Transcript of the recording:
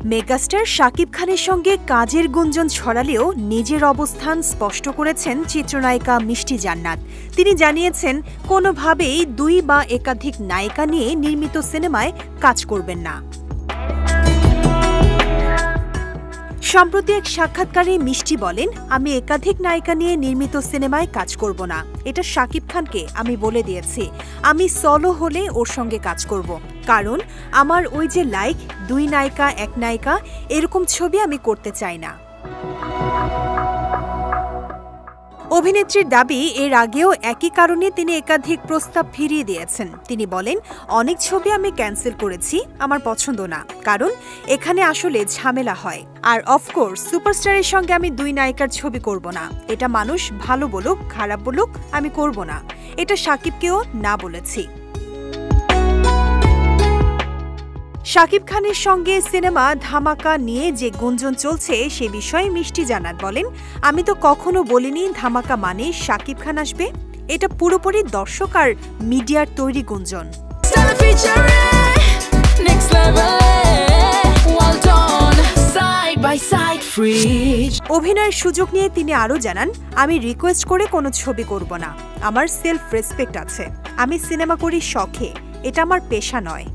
Megastar Shakib খানের সঙ্গে কাজের গুঞ্জন ছড়ালেও নিজের অবস্থান স্পষ্ট করেছেন চিত্রনায়িকা মিষ্টি জান্নাত। তিনি জানিয়েছেন, কোনোভাবেই ২ বা একাধিক নায়িকা নিয়ে নির্মিত সিনেমায় কাজ করবেন না। সম্প্রতি এক সাক্ষাৎকারে মিষ্টি বলেন, আমি একাধিক নায়িকা নিয়ে নির্মিত সিনেমায় কাজ করব না। এটা শাকিব খানকে আমি বলে দিয়েছি, আমি সলো হলে ওর সঙ্গে কাজ করব, কারণ আমার ওই যে ২ নায়িকা ১ নায়িকা এরকম ছবি আমি করতে চাই না। অভিনেত্রীর দাবি, এর আগেও একই কারণে তিনি একাধিক প্রস্তাব ফিরিয়ে দিয়েছেন। তিনি বলেন, অনেক ছবি আমি ক্যান্সেল করেছি, আমার পছন্দ না, কারণ এখানে আসলে ঝামেলা হয়। আর অফকোর্স সুপারস্টারের সঙ্গে আমি ২ নায়িকার ছবি করব না। এটা মানুষ ভালো বলুক খারাপ বলুক, আমি করব না। এটা শাকিবকেও না বলেছি। শাকিব খানের সঙ্গে সিনেমা ধামাকা নিয়ে যে গুঞ্জন চলছে সে বিষয়ে মিষ্টি জান্নাত বলেন, আমি তো কখনো বলিনি ধামাকা মানে শাকিব খান আসবে। এটা পুরোপুরি দর্শক আর মিডিয়ার তৈরি গুঞ্জন। অভিনয়ের সুযোগ নিয়ে তিনি আরও জানান, আমি রিকোয়েস্ট করে কোনো ছবি করব না। আমার সেলফ রেসপেক্ট আছে। আমি সিনেমা করি শখে, এটা আমার পেশা নয়।